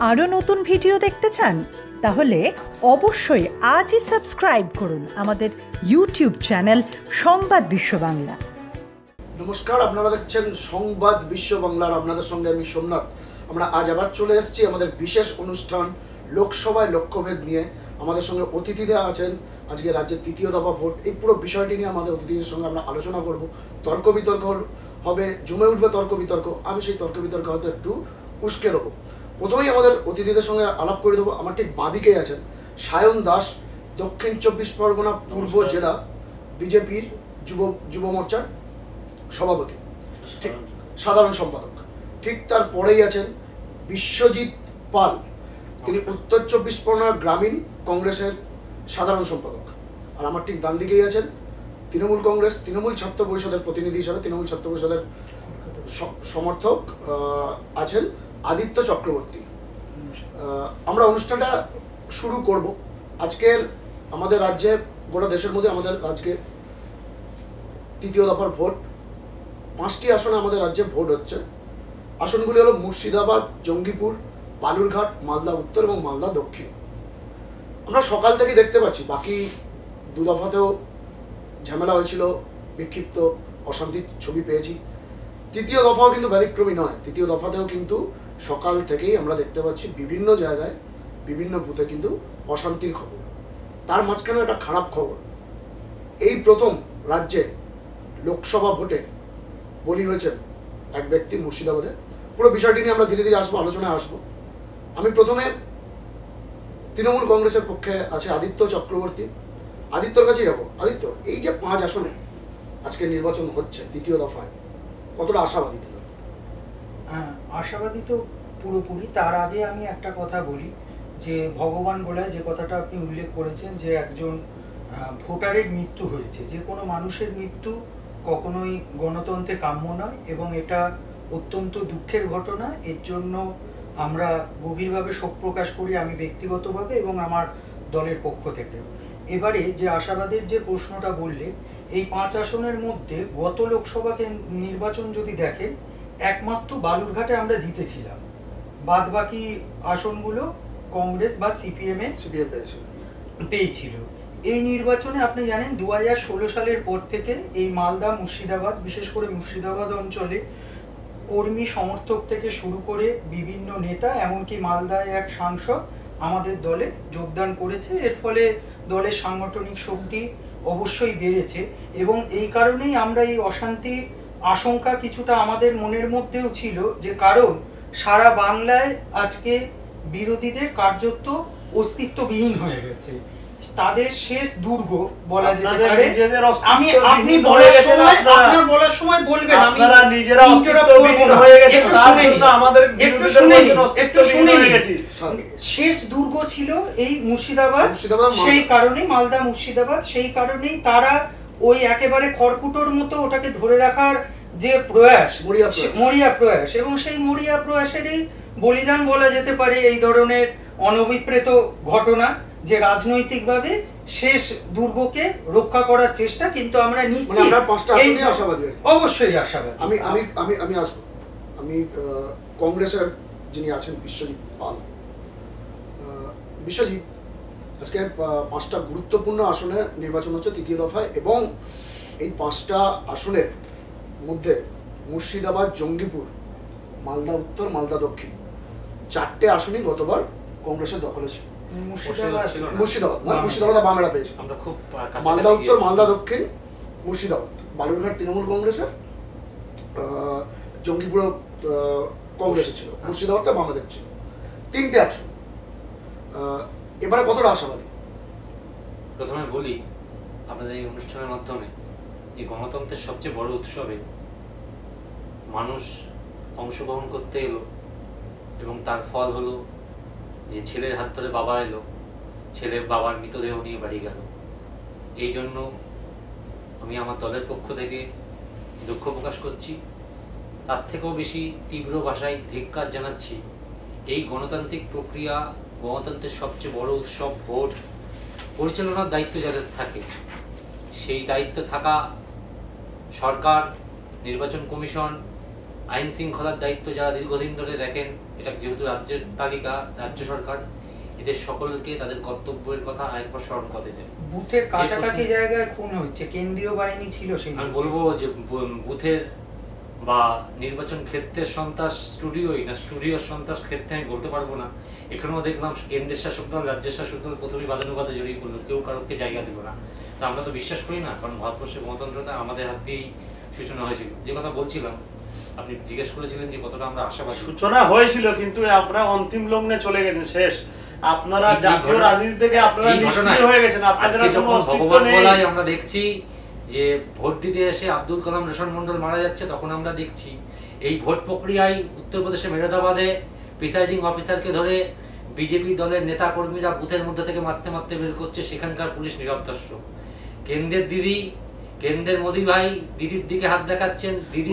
আরও নতুন ভিডিও দেখতে চান? তাহলে অবশ্যই আজই সাবস্ক্রাইব করুন আমাদের ইউটিউব চ্যানেল সংবাদ বিশ্ব বাংলা। নমস্কার, আপনারা দেখছেন সংবাদ বিশ্ব বাংলার, আপনাদের সঙ্গে আমি সোমনাথ। আমরা আজ আবার চলে এসেছি আমাদের বিশেষ অনুষ্ঠান লোকসভায় লক্ষ্যভেদ নিয়ে। আমাদের সঙ্গে অতিথিরা আছেন। আজকে রাজ্যের তৃতীয় দফা ভোট, এই পুরো বিষয়টি নিয়ে আমাদের অতিথিদের সঙ্গে আমরা আলোচনা করব। তর্ক বিতর্ক হবে, জমে উঠবে তর্ক বিতর্ক। আমি সেই তর্ক বিতর্ক হয়তো একটু উস্কে দেবো। প্রথমেই আমাদের অতিথিদের সঙ্গে আলাপ করে দেবো। আমার ঠিক বাঁদিকেই আছেন সায়ন দাস, দক্ষিণ 24 পরগনা পূর্ব জেলা বিজেপির যুব মোর্চার সভাপতি, ঠিক সাধারণ সম্পাদক। ঠিক তার পরেই আছেন বিশ্বজিৎ পাল, তিনি উত্তর 24 পরগনা গ্রামীণ কংগ্রেসের সাধারণ সম্পাদক। আর আমার ঠিক ডান দিকেই আছেন তৃণমূল ছাত্র পরিষদের প্রতিনিধি হিসাবে, তৃণমূল ছাত্র পরিষদের সমর্থক আছেন আদিত্য চক্রবর্তী। আমরা অনুষ্ঠানটা শুরু করব। আজকের আমাদের রাজ্যে, গোটা দেশের মধ্যে আমাদের রাজ্যে তৃতীয় দফার ভোট, 5টি আসনে আমাদের রাজ্যে ভোট হচ্ছে। আসনগুলি হলো মুর্শিদাবাদ, জঙ্গিপুর, বালুরঘাট, মালদা উত্তর এবং মালদা দক্ষিণ। আমরা সকাল থেকে দেখতে পাচ্ছি বাকি দু দফাতেও ঝামেলা হয়েছিল, বিক্ষিপ্ত অশান্তির ছবি পেয়েছি। তৃতীয় দফাও কিন্তু ব্যতিক্রমী নয়। তৃতীয় দফাতেও কিন্তু সকাল থেকেই আমরা দেখতে পাচ্ছি বিভিন্ন জায়গায়, বিভিন্ন বুথে কিন্তু অশান্তির খবর। তার মাঝখানে একটা খারাপ খবর, এই প্রথম রাজ্যে লোকসভা ভোটে বলি হয়েছেন এক ব্যক্তি মুর্শিদাবাদে। পুরো বিষয়টি নিয়ে আমরা ধীরে ধীরে আসবো, আলোচনায় আসবো। আমি প্রথমে তৃণমূল কংগ্রেসের পক্ষে আছে আদিত্য চক্রবর্তী। আদিত্যর কাছে যাবো। আদিত্য, এই যে 5 আসনে আজকে নির্বাচন হচ্ছে তৃতীয় দফায়, কতটা আশাবাদী তুমি? আশাবাদী তো পুরোপুরি। তার আগে আমি একটা কথা বলি যে ভগবান গোলায় যে কথাটা আপনি উল্লেখ করেছেন, যে একজন ভোটারের মৃত্যু হয়েছে, যে কোনো মানুষের মৃত্যু কখনোই গণতন্ত্রে কাম্য নয় এবং এটা অত্যন্ত দুঃখের ঘটনা। এর জন্য আমরা গভীরভাবে শোক প্রকাশ করি, আমি ব্যক্তিগতভাবে এবং আমার দলের পক্ষ থেকে। এবারে যে আশাবাদের যে প্রশ্নটা বললে, এই 5 আসনের মধ্যে গত লোকসভা নির্বাচন যদি দেখেন, একমাত্র বালুরঘাটে আমরা জিতেছিলাম, বাদ বাকি আসনগুলো কংগ্রেস বা সিপিএম পেয়েছিল। এই নির্বাচনে আপনি জানেন 2016 সালের পর থেকে এই মালদা, মুর্শিদাবাদ, বিশেষ করে মুর্শিদাবাদ অঞ্চলে কর্মী সমর্থক থেকে শুরু করে বিভিন্ন নেতা, এমনকি মালদায় এক সাংসদ আমাদের দলে যোগদান করেছে। এর ফলে দলের সাংগঠনিক শক্তি অবশ্যই বেড়েছে এবং এই কারণেই আমরা এই অশান্তির আশঙ্কা কিছুটা আমাদের মনের মধ্যেও ছিল, যে কারণ সারা বাংলায় আজকে বিরোধীদের কার্যত অস্তিত্ববিহীন হয়ে গেছে। তাদের শেষ দুর্গ বলা যেতে পারে। আপনি বলার সময় বলবেন, আপনারা নিজেরা অস্তিত্ববিহীন হয়ে গেছেন, আমাদের একটু শুনে শেষ দুর্গ ছিল এই মুর্শিদাবাদ। সেই কারণেই মালদা মুর্শিদাবাদ, সেই কারণেই তারা ওই একেবারে খড়কুটোর মতো ওটাকে ধরে রাখার যে প্রয়াস, মরিয়া প্রয়াস, এবং সেই মরিয়া প্রয়াসেরই বলিদান বলা যেতে পারে এই ধরনের অনভিপ্রেত ঘটনা, যে রাজনৈতিকভাবে শেষ দুর্গকে রক্ষা করার চেষ্টা। কিন্তু আমরা নিশ্চিত অবশ্যই আশাবাদী। আমি আসবো। আমি কংগ্রেসের যিনি আছেন বিশ্বজিৎ পাল। বিশ্বজিৎ, আজকে 5টা গুরুত্বপূর্ণ আসনে নির্বাচন হচ্ছে তৃতীয় দফায়, এবং এই 5টা আসনের মধ্যে মুর্শিদাবাদ, জঙ্গিপুর, মালদা উত্তর, মালদা দক্ষিণ, 4টে আসনই গতবার কংগ্রেসের দখলে ছিল। মুর্শিদাবাদ বামেরা পেয়েছে। মালদা উত্তর, মালদা দক্ষিণ, মুর্শিদাবাদ, বালুরঘাট তৃণমূল কংগ্রেসের, জঙ্গিপুর কংগ্রেসের ছিল, মুর্শিদাবাদটা বামেদের ছিল। 3টে আসন। এবারে কতটা আশাবাদী? প্রথমে বলি, আপনাদের এই অনুষ্ঠানের মাধ্যমে এই গণতন্ত্রের সবচেয়ে বড় উৎসবে মানুষ অংশগ্রহণ করতে এলো এবং তার ফল হলো যে ছেলের হাত ধরে বাবা এলো, ছেলের বাবার মৃতদেহ নিয়ে বাড়ি গেল। এই জন্য আমি আমার দলের পক্ষ থেকে দুঃখ প্রকাশ করছি। তার থেকেও বেশি তীব্র ভাষায় ধিক্কার জানাচ্ছি এই গণতান্ত্রিক প্রক্রিয়া, গণতন্ত্রের সবচেয়ে বড় উৎসব ভোট পরিচালনার দায়িত্ব যাদের থাকে, সেই দায়িত্ব থাকা সরকার, নির্বাচন কমিশন আইন শৃঙ্খলার দায়িত্ব যারা দীর্ঘদিন ধরে দেখেন, এটা যেহেতু রাজ্যের তালিকা, রাজ্য সরকার, এদের সকলকে তাদের কর্তব্যের কথা আরেকবার স্মরণ করতে চাই। বুথের কাছাকাছি জায়গায় খুন হচ্ছে, কেন্দ্রীয় বাহিনী ছিল সেই। আমি বলবো যে বুথের বা নির্বাচন ক্ষেত্রের সন্ত্রাস স্টুডিওই না স্টুডিওর সন্ত্রাস ক্ষেত্রে আমি বলতে পারবো না। এখানেও দেখলাম কেন্দ্রের শাসক দল রাজ্যের শাসক দল প্রথমেই বাদানুবাদে জড়িয়ে পড়লো, কেউ কারোকে জায়গা দিল না। তা আমরা তো বিশ্বাস করি না, কারণ ভারতবর্ষের গণতন্ত্রতা আমাদের হাত দিয়েই সূচনা হয়েছিল। যে কথা বলছিলাম, আপনি জিজ্ঞেস করেছিলেন যে কতটা আমরা আশাবাদী। সূচনা হয়েছিল, কিন্তু আপনারা অন্তিম লগ্নে চলে গেছেন, শেষ। আপনারা জাতীয় রাজনীতি থেকে আপনারা নিষ্ক্রিয় হয়ে গেছেন, আপনাদের কোনো অস্তিত্ব নেই। আমরা দেখছি যে ভোট দিতে এসে আব্দুল কালাম রোশন মন্ডল মারা যাচ্ছে, তখন আমরা দেখছি এই ভোট প্রক্রিয়ায় উত্তরপ্রদেশে মেরাদাবাদে প্রিসাইডিং অফিসারকে ধরে বিজেপি দলের নেতা কর্মীরা বুথের মধ্যে থেকে মারতে মারতে বের করছে, সেখানকার পুলিশ নীরব দর্শক। কেন্দ্রের দিদি, কেন্দ্রের মোদি ভাই দিদির দিকে হাত দেখাচ্ছেন, দিদি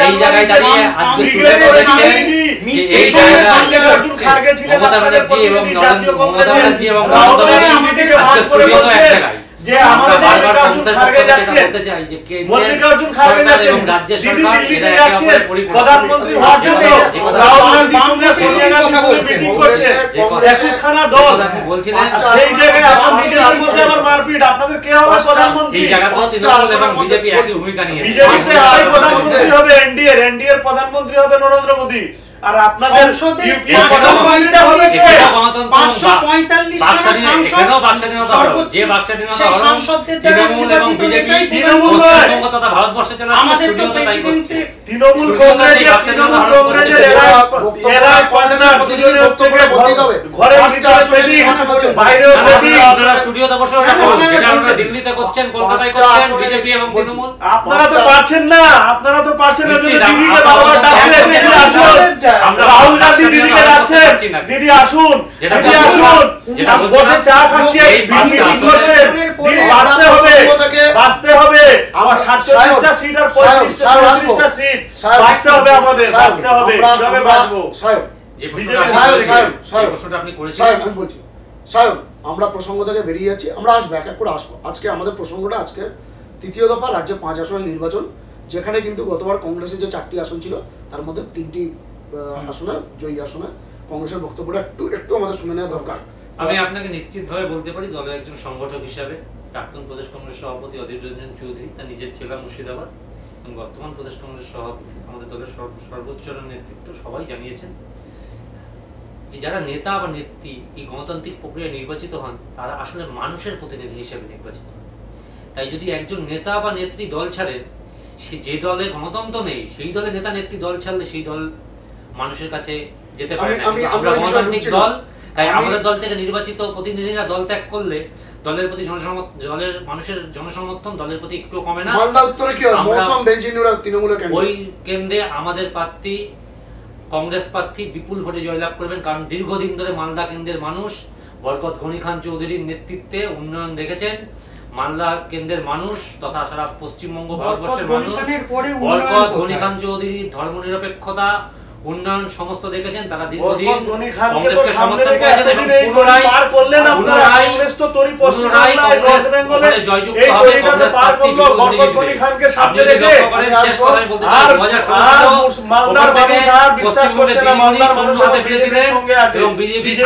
এই জায়গায় দাঁড়িয়ে আজকে শুরু করেছেন এই জায়গায় মমতা ব্যানার্জি এবং মমতা ব্যানার্জি এবং নরেন্দ্র মোদি আজকে স্টুডিওতে এক জায়গায় যে আমাদের বারবার কনসার্ন করতে চাই যে মল্লিকার্জুন খাড়গে যাচ্ছেন, দিদি দিল্লিতে যাচ্ছেন, প্রধানমন্ত্রী হওয়ার জন্য রাহুল গান্ধীর সঙ্গে সোনিয়া গান্ধীর সঙ্গে মিটিং করছে, 21 খানা দল। বলছিলেন সেই জায়গায় আপনাদের মধ্যে আবার মারপিট, আপনাদের কে হবে প্রধানমন্ত্রী? এই জায়গায় তো তৃণমূল এবং বিজেপি একই ভূমিকা নিয়েছে। বিজেপি প্রধানমন্ত্রী হবে এনডিএর প্রধানমন্ত্রী হবে নরেন্দ্র মোদি, আর আপনাদের ইউপিএ প্রধানমন্ত্রী হবে 545 যে বাকস্বাধীনতা তৃণমূল এবং বিজেপি তথা ভারতবর্ষে চালাচ্ছে আমাদের তো স্টুডিওতে তাই করছে। তৃণমূল কংগ্রেসের ঘরে বাইরেও স্টুডিওতে বসে যেটা আপনারা দিল্লিতে করছেন, কলকাতায় করছেন বিজেপি এবং তৃণমূল। আপনারা তো পারছেন না, আপনারা তো পারছেন না। দিদিকে বারবার ডাকছেন, দিদি আসুন, রাহুল গান্ধী দিদিকে ডাকছেন, দিদি আসুন, দিদি আসুন, বসে চা খাচ্ছি, মিটিং করছেন। বাঁচতে হবে, বাঁচতে হবে। আমার 47টা সিট আর 35টা সিট বাঁচতে হবে, আমাদের বাঁচতে হবে। কিভাবে বাঁচবো? যে প্রশ্নটা আপনি করেছিলেন, আমি বলছি সায়ন, আমরা প্রসঙ্গ থেকে বেরিয়ে যাচ্ছি, আমরা আসবো, এক এক করে আসবো। আজকে আমাদের প্রসঙ্গটা আজকে তৃতীয় দফা রাজ্যে 5 আসনের নির্বাচন, যেখানে কিন্তু গতবার কংগ্রেসের যে 4টি আসন ছিল তার মধ্যে 3টি আসনে, জয়ী আসনে কংগ্রেসের বক্তব্যটা একটু আমাদের শুনে নেওয়া দরকার। আমি আপনাকে নিশ্চিতভাবে বলতে পারি, দলের একজন সংগঠক হিসাবে প্রাক্তন প্রদেশ কংগ্রেস সভাপতি অধীর রঞ্জন চৌধুরী, তার নিজের জেলা মুর্শিদাবাদ, এবং বর্তমান প্রদেশ কংগ্রেস সভাপতি, আমাদের দলের সর্বোচ্চ নেতৃত্ব সবাই জানিয়েছেন যে যারা নেতা বা নেত্রী এই গণতান্ত্রিক প্রক্রিয়ায় নির্বাচিত হন, তারা আসলে মানুষের প্রতিনিধি হিসেবে নির্বাচিত হন। তাই যদি একজন নেতা বা নেত্রী দল ছাড়েন, সে যে দলে গণতন্ত্র নেই সেই দলে নেতা নেত্রী দল ছাড়লে সেই দল মানুষের কাছে যেতে পারে না। আমরা গণতান্ত্রিক দল, তাই আমাদের দল থেকে নির্বাচিত প্রতিনিধিরা দল ত্যাগ করলে দলের প্রতি দলের মানুষের জনসমর্থন দলের প্রতি একটু কমে না। মালদা উত্তরে কি হয়? মৌসুম বেঞ্জিনুরা তৃণমূলের ওই কেন্দ্রে আমাদের প্রার্থী কংগ্রেস প্রার্থী বিপুল ভোটে জয়লাভ করবেন, কারণ দীর্ঘদিন ধরে মালদা কেন্দ্রের মানুষ বরকত গনি খান চৌধুরীর নেতৃত্বে উন্নয়ন দেখেছেন। মালদা কেন্দ্রের মানুষ তথা সারা পশ্চিমবঙ্গ ভারতবর্ষের মানুষ বরকত গনি খান চৌধুরীর ধর্মনিরপেক্ষতা, উন্নয়ন সমস্ত দেখেছেন। তারা দীর্ঘদিন কংগ্রেসকে সমর্থন করেছেন এবং পুনরায় জয়যুক্ত হবে কংগ্রেস প্রার্থী বিপুল ভোটে জিতবে। আপনি যদি লক্ষ্য করেন, শেষ কথায় বলতে চাই, 2017 এবং বিজেপি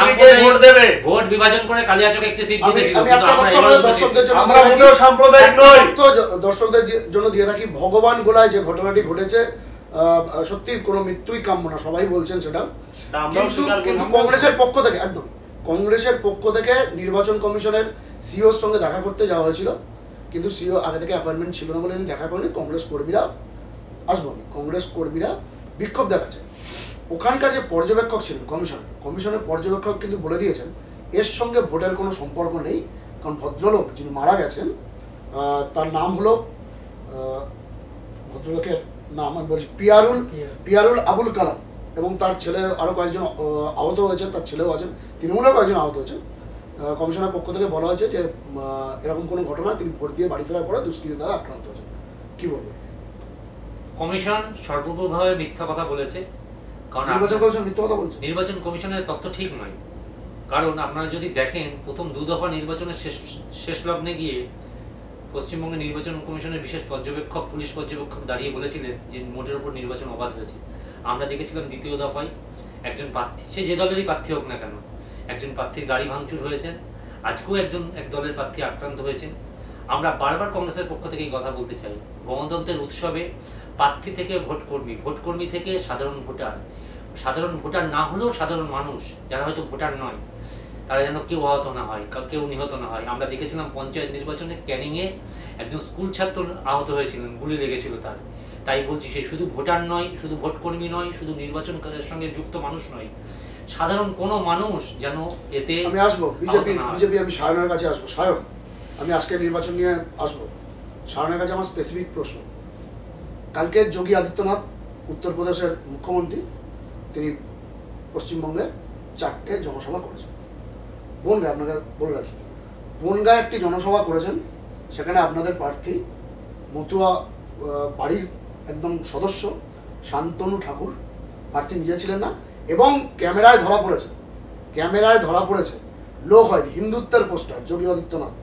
ভোট বিভাজন করে কালিয়াচকে একটি সিট জিতেছিল। দর্শকদের জন্য দিয়ে থাকি, ভগবান গোলায় যে ঘটনাটি ঘটেছে, সত্যি কোনো মৃত্যুই কাম্য না, সবাই বলছেন সেটা। কিন্তু কংগ্রেসের পক্ষ থেকে, একদম কংগ্রেসের পক্ষ থেকে নির্বাচন কমিশনের সিওর সঙ্গে দেখা করতে যাওয়া হয়েছিল, কিন্তু সিও আগে থেকে অ্যাপয়েন্টমেন্ট ছিল না বলে দেখা করেনি। কংগ্রেস কর্মীরা কংগ্রেস কর্মীরা বিক্ষোভ দেখাচ্ছে। ওখানকার যে পর্যবেক্ষক ছিলেন কমিশনের পর্যবেক্ষক কিন্তু বলে দিয়েছেন এর সঙ্গে ভোটের কোনো সম্পর্ক নেই, কারণ ভদ্রলোক যিনি মারা গেছেন তার নাম হলো, ভদ্রলোকের নাম আমি বলছি পিয়ারুল আবুল কালাম, এবং তার ছেলে আরও কয়েকজন আহত হয়েছেন, তার ছেলেও আছেন, তৃণমূলের কয়েকজন আহত হয়েছেন। কমিশনের পক্ষ থেকে বলা হয়েছে যে এরকম কোনো ঘটনা, তিনি ভোট দিয়ে বাড়ি ফেরার পরে দুষ্কৃতী দ্বারা আক্রান্ত হয়েছেন। কি বলবো? কমিশন সর্বভাবে মিথ্যা কথা বলেছে, কারণ নির্বাচন কমিশন মিথ্যা কথা বলছে। নির্বাচন কমিশনের তথ্য ঠিক নয়, কারণ আপনারা যদি দেখেন প্রথম 2 দফা নির্বাচনের শেষ লগ্নে গিয়ে পশ্চিমবঙ্গের নির্বাচন কমিশনের বিশেষ পর্যবেক্ষক পুলিশ পর্যবেক্ষক দাঁড়িয়ে বলেছিলেন যে মোটের উপর নির্বাচন অবাধ হয়েছে। আমরা দেখেছিলাম দ্বিতীয় দফায় একজন প্রার্থী, সে যে দলেরই প্রার্থী হোক না কেন, একজন প্রার্থীর গাড়ি ভাঙচুর হয়েছেন। আজকেও এক দলের প্রার্থী আক্রান্ত হয়েছেন। আমরা বারবার কংগ্রেসের পক্ষ থেকে এই কথা বলতে চাই, গণতন্ত্রের উৎসবে প্রার্থী থেকে ভোটকর্মী থেকে সাধারণ ভোটার না হলেও সাধারণ মানুষ যারা হয়তো ভোটার নয়, তারা যেন কেউ আহত না হয়, কেউ নিহত না হয়। আমরা দেখেছিলাম পঞ্চায়েত নির্বাচনে ক্যানিংয়ে একজন স্কুল ছাত্র আহত হয়েছিলেন, গুলি লেগেছিল তার। তাই বলছি, সে শুধু ভোটার নয়, শুধু ভোটকর্মী নয়, শুধু নির্বাচনের সঙ্গে যুক্ত মানুষ নয়, সাধারণ কোনো মানুষ যেন এতে। আমি আসবো বিজেপি, আমি সায়নের কাছে আসবো। সায়ন, আমি আজকে নির্বাচন নিয়ে আসবো। সায়নের কাছে আমার স্পেসিফিক প্রশ্ন। কালকে যোগী আদিত্যনাথ উত্তরপ্রদেশের মুখ্যমন্ত্রী, তিনি পশ্চিমবঙ্গের 4টে জনসভা করেছেন। বনগাঁ, আপনাকে বলে রাখি, বনগাঁ একটি জনসভা করেছেন। সেখানে আপনাদের প্রার্থী মতুয়া বাড়ির একদম সদস্য শান্তনু ঠাকুর প্রার্থী নিজে ছিলেন না, এবং ক্যামেরায় ধরা পড়েছে, লোক হয়নি, হিন্দুত্বের পোস্টার। যোগী আদিত্যনাথ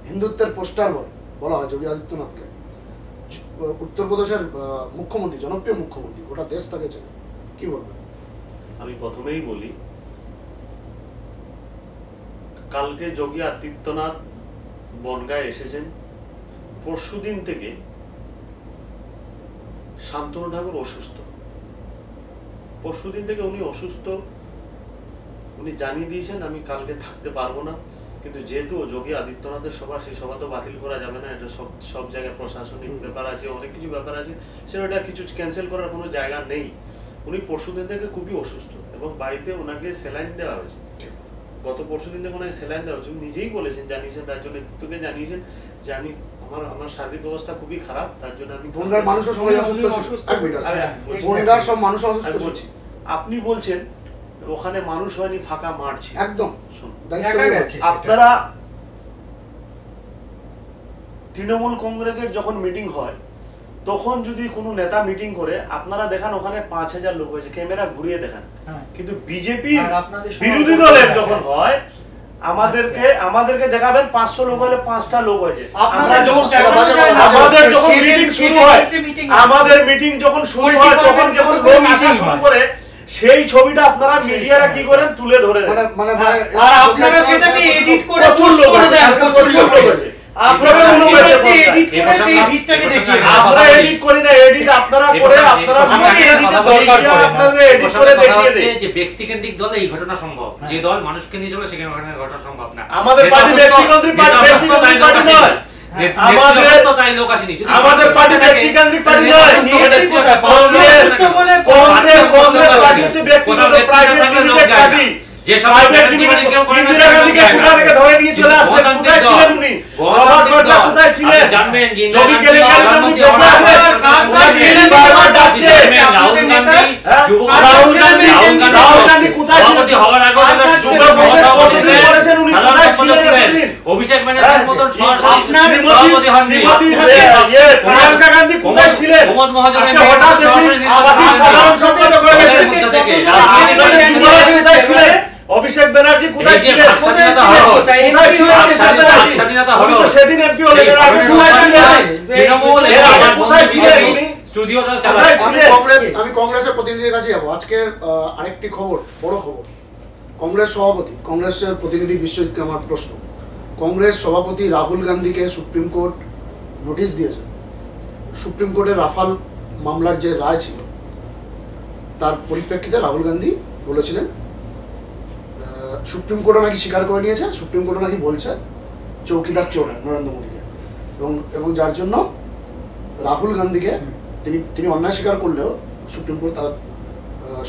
হিন্দুত্বের পোস্টার বলা হয় যোগী আদিত্যনাথকে। উত্তরপ্রদেশের মুখ্যমন্ত্রী, জনপ্রিয় মুখ্যমন্ত্রী, গোটা দেশ তাকে চেনে। কি বলবেন? আমি প্রথমেই বলি, কালকে যোগী আদিত্যনাথ বনগাঁয় এসেছেন। পরশুদিন থেকে শান্তনু ঠাকুর অসুস্থ। পরশুদিন থেকে উনি অসুস্থ, উনি জানিয়ে দিয়েছেন আমি কালকে থাকতে পারবো না। কিন্তু যেহেতু যোগী আদিত্যনাথের সভা, সেই সভা তো বাতিল করা যাবে না। এটা সব জায়গায় প্রশাসনিক ব্যাপার আছে, অনেক কিছু ব্যাপার আছে, সেটা কিছু ক্যান্সেল করার কোনো জায়গা নেই। উনি পরশুদিন থেকে খুবই অসুস্থ এবং বাড়িতে ওনাকে স্যালাইন দেওয়া হয়েছে। গত পরশুদিন থেকে ওনাকে স্যালাইন দেওয়া হয়েছে। নিজেই বলেছেন, জানিয়েছেন, রাজ্য নেতৃত্বকে জানিয়েছেন যে আমি আমার শারীরিক অবস্থা খুবই খারাপ, তার জন্য আমি। বনগাঁর মানুষও সবাই অসুস্থ। বনগাঁর সব মানুষ অসুস্থ। আপনি বলছেন ওখানে মানুষ হয়নি, ফাঁকা মাঠ ছিল। একদম। আপনারা তৃণমূল কংগ্রেসের যখন মিটিং হয়, তখন যদি কোনো নেতা মিটিং করে, আপনারা দেখান ওখানে 5000 লোক হয়েছে, ক্যামেরা ঘুরিয়ে দেখান। কিন্তু বিজেপি বিরোধী দলের যখন হয়, আমাদেরকে দেখাবেন 500 লোক হলে 5টা লোক হয়েছে। আমাদের যখন মিটিং শুরু হয়, আমাদের মিটিং যখন শুরু হয়, তখন যখন লোক আসা শুরু করে, সেই ছবিটা আপনারা মিডিয়ারা কি করেন, তুলে ধরে দেন। আর আপনারা সেটাকে এডিট করে পোস্ট করে দেন। আপনারা এডিট করে সেই ভিডিওটাকে দেখিয়ে দেন। আমরা এডিট করি না, এডিট আপনারা করে, আপনারা এডিটের দরকার পড়ে না। আপনারা এডিট করে দেখিয়ে দেন যে ব্যক্তিকেন্দ্রিক দলে এই ঘটনা সম্ভব। যে দল মানুষকে নিয়ে চলে, সেখানে ঘটনা সম্ভব না। আমাদের পার্টি ব্যক্তিকেন্দ্রিক পার্টি নয়। আমাদের পার্টি ব্যক্তিকেন্দ্রিক পার্টি নয়। কংগ্রেস পার্টি হচ্ছে ব্যক্তিগত প্রাইভেট পার্টি। যে সবাই ইন্দিরা গান্ধীকে কোথা থেকে ধরে নিয়ে চলে আসলেন, কোথায় ছিলেন উনি? কোথায় ছিলেন? জানবেন যে রাহুল গান্ধী কোথায় ছিলেন? হওয়ার আগে অভিষেক ব্যানার্জির মতন সভাপতি হননি। প্রিয়াঙ্কা গান্ধী কোথায় ছিলেন? প্রমোদ মহাজন অভিষেক ব্যানার্জি কোথায় ছিলেন? সেদিন এমপি হলেন। আমি কংগ্রেসের প্রতিনিধির কাছে যাবো। আজকের আরেকটি খবর, বড় খবর। কংগ্রেস সভাপতি, কংগ্রেসের প্রতিনিধি বিশ্বজিৎকে আমার প্রশ্ন। কংগ্রেস সভাপতি রাহুল গান্ধীকে সুপ্রিম কোর্ট নোটিশ দিয়েছে। সুপ্রিম কোর্টের রাফাল মামলার যে রায় ছিল, তার পরিপ্রেক্ষিতে রাহুল গান্ধী বলেছিলেন, সুপ্রিম কোর্টও নাকি স্বীকার করে নিয়েছে, সুপ্রিম কোর্টও নাকি বলছে চৌকিদার চোর হয় নরেন্দ্র মোদীকে, এবং যার জন্য রাহুল গান্ধীকে তিনি অন্যায় স্বীকার করলেও সুপ্রিম কোর্ট তার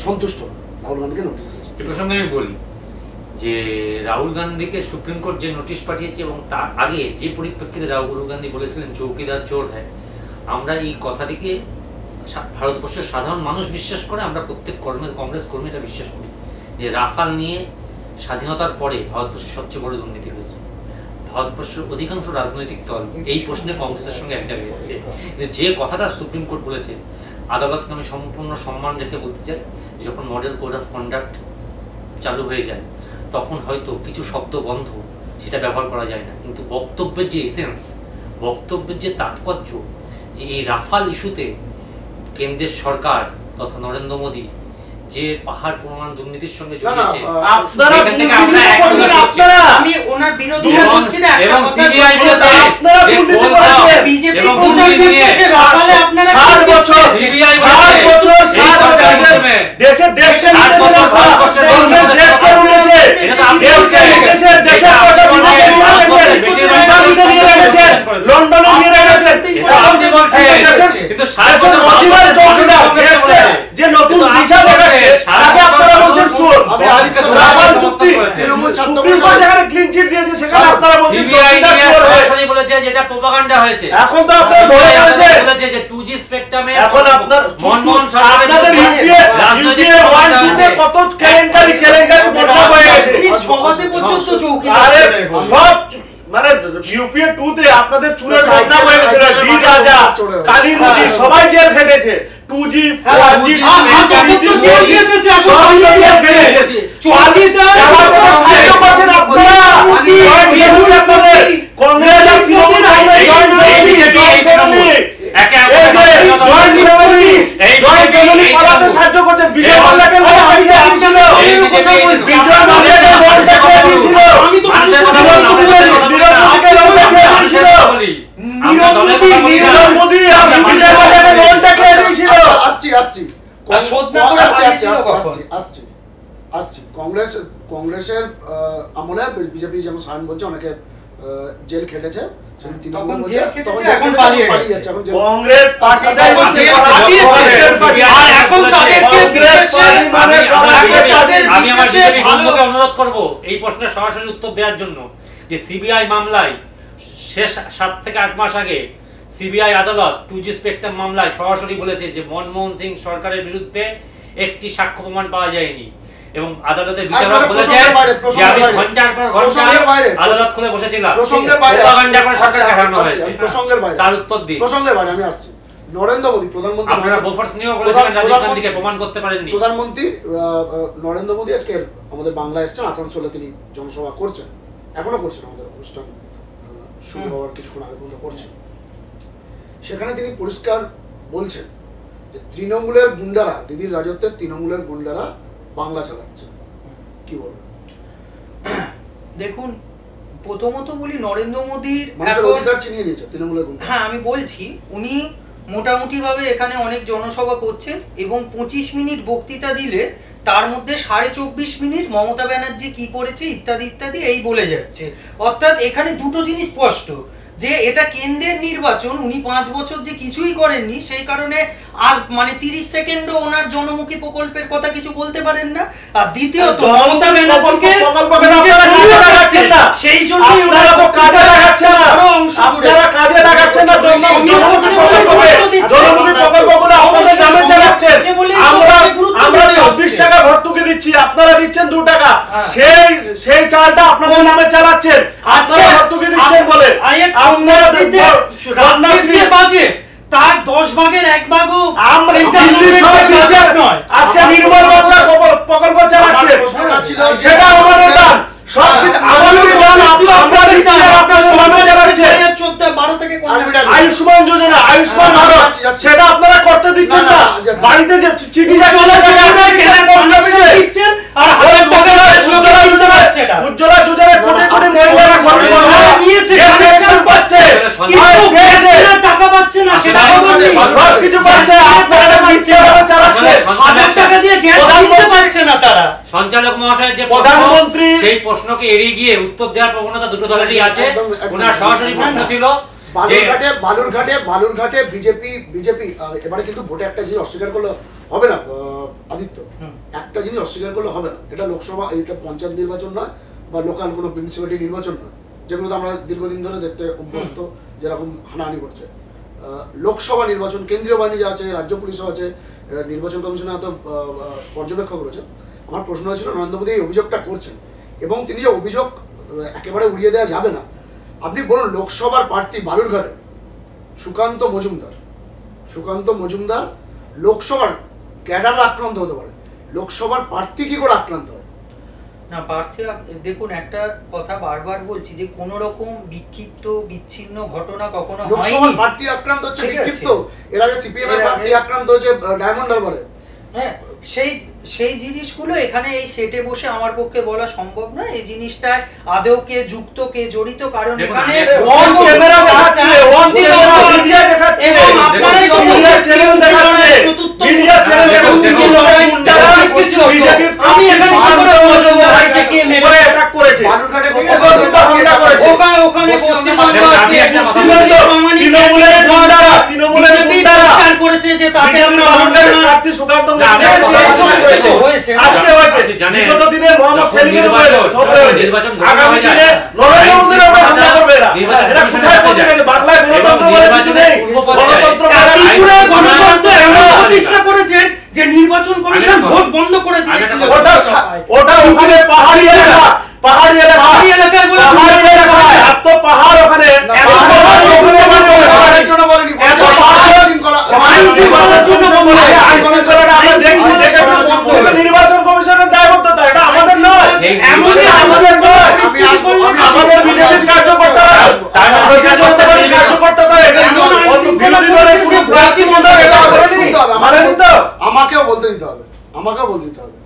সন্তুষ্ট রাহুল গান্ধীকে নোটিশ দিয়েছে। এই প্রসঙ্গে আমি বলি যে রাহুল গান্ধীকে সুপ্রিম কোর্ট যে নোটিশ পাঠিয়েছে, এবং তার আগে যে পরিপ্রেক্ষিতে রাহুল গান্ধী বলেছিলেন চৌকিদার চোর হয়, আমরা এই কথাটিকে ভারতবর্ষের সাধারণ মানুষ বিশ্বাস করে, আমরা প্রত্যেক কংগ্রেস কর্মী এটা বিশ্বাস করি যে রাফাল নিয়ে স্বাধীনতার পরে ভারতবর্ষের সবচেয়ে বড় দুর্নীতি হয়েছে। ভারতবর্ষের অধিকাংশ রাজনৈতিক দল এই প্রশ্নে কংগ্রেসের সঙ্গে এক জায়গায় এসেছে। কিন্তু যে কথাটা সুপ্রিম কোর্ট বলেছে, আদালতকে আমি সম্পূর্ণ সম্মান রেখে বলতে চাই, যখন মডেল কোড অফ কন্ডাক্ট চালু হয়ে যায়, তখন হয়তো কিছু শব্দ বন্ধ, সেটা ব্যবহার করা যায় না, কিন্তু বক্তব্যের যে এসেন্স, বক্তব্যের যে তাৎপর্য, যে এই রাফাল ইস্যুতে কেন্দ্রের সরকার তথা নরেন্দ্র মোদী যে পাহাড় প্রমাণ দুর্নীতির সঙ্গে জড়িয়েছে, আমি ওনার বিরোধিতা করছি না, এবং সিবিআই বলেছে যে বিজেপি প্রচার করছে যে রাফালে আপনারা 7 বছর সিবিআই 7 বছর দেশের দেশকে লন্ডনে নিয়ে রেখেছেন, কিন্তু যে নতুন দিশা দেখাচ্ছে তাকে আপনারা বলছেন চোর। রাফাল চুক্তি সুপ্রিম কোর্ট যেখানে ক্লিন চিট দিয়েছে সেখানে আপনারা বলছেন সরাসরি বলেছে যেটা প্রোপাগান্ডা হয়েছে। এখন তো আপনারা ধরে গেছেন বলেছে যে 2G স্পেকট্রামে এখন আপনার মনমোহন সরকারের আপনাদের ইউপিএ 1 তে কত কেলেঙ্কারি বদনাম হয়ে গেছে, সমাজে পর্যন্ত চৌকি আরে সব মানে ইউপিএ 2 তে আপনাদের চুরের বদনাম হয়ে গেছে, ডি রাজা কালী নদী সবাই জেল খেটেছে, 2G 4G জেল খেটেছে, সব জেল খেটেছে। 44 সাহায্য করছেন আপনারা, আপনাদের কংগ্রেস আর সাহায্য করছে, বিজয় মাল্লাকে কংগ্রেসের আমলে বিজেপি যেমন সায়ন বলছে অনেকে জেল খেটেছে, কংগ্রেস অনুরোধ করব এই প্রশ্নের সরাসরি উত্তর দেওয়ার জন্য যে সিবিআই মামলায় শেষ 7 থেকে 8 মাস আগে সিবিআই আদালত 2G স্পেকট্রাম মামলায় সরাসরি বলেছে যে মনমোহন সিং সরকারের বিরুদ্ধে একটি সাক্ষ্য প্রমাণ পাওয়া যায়নি, এবং আদালতের বিচারক বলেছে যে আমি ঘন্টার পর ঘন্টা আদালত খুলে বসেছিলাম, প্রোপাগান্ডা করে সরকার দেখানো হয়েছে। তার উত্তর দিন। প্রসঙ্গের বাইরে আমি আসছি। নরেন্দ্র মোদী প্রধানমন্ত্রী, আপনারা বোফোর্স নিয়েও বলেছিলেন রাজীব গান্ধীকে প্রমাণ করতে পারেননি। প্রধানমন্ত্রী নরেন্দ্র মোদী আজকে আমাদের বাংলায় এসেছেন, আসানসোলে তিনি জনসভা করছেন, এখনো করছেন, আমাদের অনুষ্ঠান শুরু হওয়ার কিছুক্ষণ আগে পর্যন্ত করছেন। সেখানে তিনি পরিষ্কার বলছেন যে তৃণমূলের গুন্ডারা, দিদির রাজত্বের তৃণমূলের গুন্ডারা বাংলা চালাচ্ছে। কি বলবেন? দেখুন, প্রথমত বলি নরেন্দ্র মোদীর মানুষের অধিকার ছিনিয়ে নিয়েছে তৃণমূলের গুন্ডা। হ্যাঁ, আমি বলছি উনি মোটামুটি ভাবে এখানে অনেক জনসভা করছেন এবং 25 মিনিট বক্তৃতা দিলে তার মধ্যে 24.5 মিনিট মমতা ব্যানার্জি কি করেছে ইত্যাদি ইত্যাদি এই বলে যাচ্ছে। অর্থাৎ এখানে দুটো জিনিস স্পষ্ট, যে এটা কেন্দ্রের নির্বাচন, উনি 5 বছর যে কিছুই করেননি সেই কারণে আর মানে 30 সেকেন্ডও ওনার জনমুখী প্রকল্পের কথা কিছু বলতে পারেন না। আর দ্বিতীয়ত মমতা ব্যানার্জিকে সেই জন্যই ওনারা কাজে লাগাচ্ছেন না, আপনারা কাজে লাগাচ্ছেন না জনমুখী প্রকল্পগুলো আপনাদের নামে চালাচ্ছেন। আমরা 24 টাকা ভর্তুকি দিচ্ছি, আপনারা দিচ্ছেন 2 টাকা, সেই চালটা আপনাদের নামে চালাচ্ছেন, আপনারা ভর্তুকি দিচ্ছেন বলে। তার 10 ভাগের 1 ভাগও আজকে নির্মল মশলা প্রকল্প চালাচ্ছে, সেটা আমাদের দান, সব আমাদের দান, আয়ুষ্মান যোজনা, আয়ুষ্মান ভারত, সেটা আপনারা করতে দিচ্ছেন না। বাড়িতে যে চিকিৎসা উজ্জ্বলা যোজনা কোটি কোটি মহিলারা টাকা পাচ্ছে না, সেটা সবকিছু পাচ্ছে, আপনারা চালাচ্ছে, 1000 টাকা দিয়ে গ্যাস কিনতে পারছে না তারা। সঞ্চালক মহাশয় যে প্রধানমন্ত্রী সেই প্রশ্নকে এড়িয়ে গিয়ে উত্তর দেওয়ার প্রবণতা দুটো দলেরই আছে। ওনার সরাসরি প্রশ্ন ছিল বালুরঘাটে বিজেপি এবারে কিন্তু ভোটে একটা জিনিস অস্বীকার করলে হবে না আদিত্য, একটা জিনিস অস্বীকার করলে হবে না, এটা লোকসভা, এটা পঞ্চায়েত নির্বাচন নয় বা লোকাল কোনো মিউনিসিপ্যালিটি নির্বাচন নয়, যেগুলোতে আমরা দীর্ঘদিন ধরে দেখতে অভ্যস্ত, যেরকম হানাহানি করছে। লোকসভা নির্বাচন, কেন্দ্রীয় বাহিনী যা আছে, রাজ্য পুলিশও আছে, নির্বাচন কমিশনের এত পর্যবেক্ষক রয়েছে। আমার প্রশ্ন হয়েছিল, নরেন্দ্র মোদী এই অভিযোগটা করছেন এবং তিনি যে অভিযোগ একেবারে উড়িয়ে দেওয়া যাবে না, আপনি বলুন লোকসভার প্রার্থী বালুরঘাটে সুকান্ত মজুমদার লোকসভার ক্যাডাররা আক্রান্ত হতে পারে, লোকসভার প্রার্থী কি করে আক্রান্ত হয়? না প্রার্থী দেখুন একটা কথা বারবার বলছি যে কোন রকম বিক্ষিপ্ত বিচ্ছিন্ন ঘটনা কখনো হয়নি। লোকসভার প্রার্থী আক্রান্ত হচ্ছে বিক্ষিপ্ত, এর আগে সিপিএম এর প্রার্থী আক্রান্ত হয়েছে ডায়মন্ড হারবারে। হ্যাঁ সেই জিনিসগুলো এখানে এই সেটে বসে আমার পক্ষে বলা সম্ভব না। এই জিনিসটায় আদৌ কে যুক্ত কে জড়িত, কারণ এখানে অন ক্যামেরা দেখাচ্ছে, অন ক্যামেরা মিডিয়া দেখাচ্ছে, এবং আপনারাই তো মিডিয়া চ্যানেল দেখাচ্ছে, মিডিয়া চ্যানেল দেখাচ্ছে, বিজেপির আমি এখানে কি করে বলবো ভাইকে কে মেরে অ্যাটাক করেছে, বালুরঘাটে হামলা করেছে, ওখানে বস্তি বন্ধ আছে, তৃণমূলের গুন্ডারা, তৃণমূলের গুন্ডারা করেছে যে তাকে আমরা বালুরঘাটের প্রার্থী সুকান্ত হয়েছে আজকে হয়েছে, বিগত দিনে মোহাম্মদ সেলিমের উপরে নির্বাচন আগামী দিনে নরেন্দ্র মোদির উপরে হামলা করবে এরা। এরা কোথায় পৌঁছে গেছে? বাংলায় গণতন্ত্র বলে কিছু নেই, গণতন্ত্র ত্রিপুরায় গণতন্ত্র এমন প্রতিষ্ঠা করেছেন যে নির্বাচন কমিশন ভোট বন্ধ করে দিয়েছিল। ওটা ওখানে পাহাড়ি এলাকা, পাহাড়ি এলাকায় বলে পাহাড়ি এলাকায় আর তো পাহাড় ওখানে পাহাড়ের জন্য বলেনি, নির্বাচন কমিশনের দায়বদ্ধতা, এটা আমাদের নয়, এমনই আমাদের নয়, আমাদের বিজেপির কার্যকর্তারা আমাকেও বলতে দিতে হবে, আমাকেও বলতে দিতে হবে।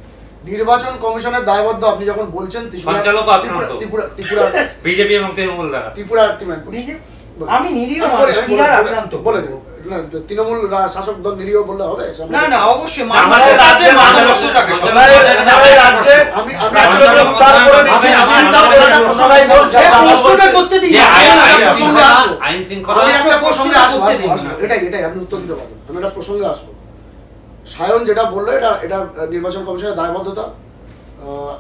নির্বাচন কমিশনের দায়বদ্ধ আপনি যখন বলছেন বিজেপি এবং ত্রিপুরা আমি নিরীহ মানুষ কি আর আক্রান্ত বলে দেব, তৃণমূল শাসক দল নিরীহ বললে হবে? না না অবশ্যই মানুষের কাছে মানবতা থাকে। প্রশ্নটা করতে দিন, আইন শৃঙ্খলা একটা প্রসঙ্গে আসবো, এটাই আপনি উত্তর দিতে পারবেন। আমি একটা প্রসঙ্গে আসবো। সায়ন যেটা বললো এটা নির্বাচন কমিশনের দায়বদ্ধতা।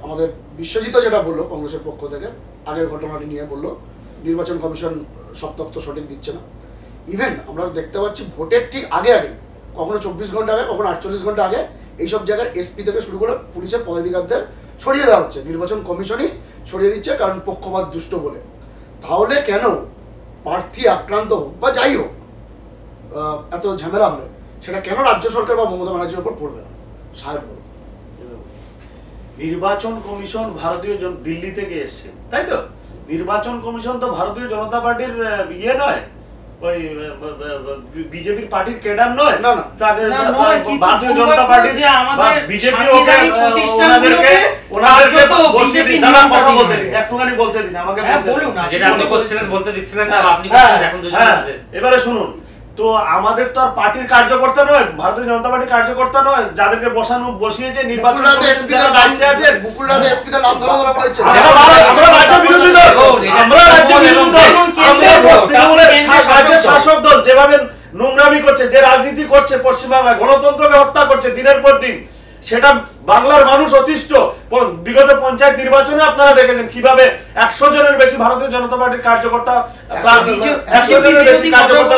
আমাদের বিশ্বজিৎ যেটা বললো কংগ্রেসের পক্ষ থেকে আগের ঘটনাটি নিয়ে বললো নির্বাচন কমিশন সব তথ্য সঠিক দিচ্ছে না। ইভেন আমরা দেখতে পাচ্ছি ভোটের ঠিক আগে কখনো 24 ঘন্টা আগে, কখনো 48 ঘন্টা আগে এইসব জায়গার এসপি থেকে শুরু করে পুলিশের পদাধিকারদের সরিয়ে দেওয়া হচ্ছে, নির্বাচন কমিশনই সরিয়ে দিচ্ছে, কারণ পক্ষপাত দুষ্ট বলে। তাহলে কেন প্রার্থী আক্রান্ত হোক বা যাই হোক, এত ঝামেলা হলে সেটা কেন রাজ্য সরকার বা মমতা ব্যানার্জির উপর পড়বে না? সাহেব নির্বাচন কমিশন ভারতীয় দিল্লি থেকে এসছে, তাই তো? নির্বাচন কমিশন তো ভারতীয় জনতা পার্টির ইয়ে নয়, ওই বিজেপির পার্টির কেডার নয়, না না ভারতীয় জনতা পার্টি যে আমাদের বিজেপি ওনাদেরকে বসিয়ে দিন, কথা বলতে দিন, একটুখানি বলতে দিন আমাকে, বলুন না যেটা আপনি করছিলেন বলতে দিচ্ছিলেন না, আপনি এখন এবারে শুনুন তো, আমাদের তো আর পার্টির কার্যকর্তা নয়, ভারতীয় জনতা পার্টির কার্যকর্তা নয়, যাদেরকে বসিয়েছে নির্বাচন দায়িত্বে আছে, শাসক দল যেভাবে নোংরামি করছে, যে রাজনীতি করছে পশ্চিমবাংলায়, গণতন্ত্রকে হত্যা করছে দিনের পর দিন, সেটা বাংলার মানুষ অতিষ্ঠ। বিগত পঞ্চায়েত নির্বাচনে আপনারা দেখেছেন কিভাবে 100 জনের বেশি ভারতীয় জনতা পার্টির কার্যকর্তা, 100 জনের বেশি কার্যকর্তা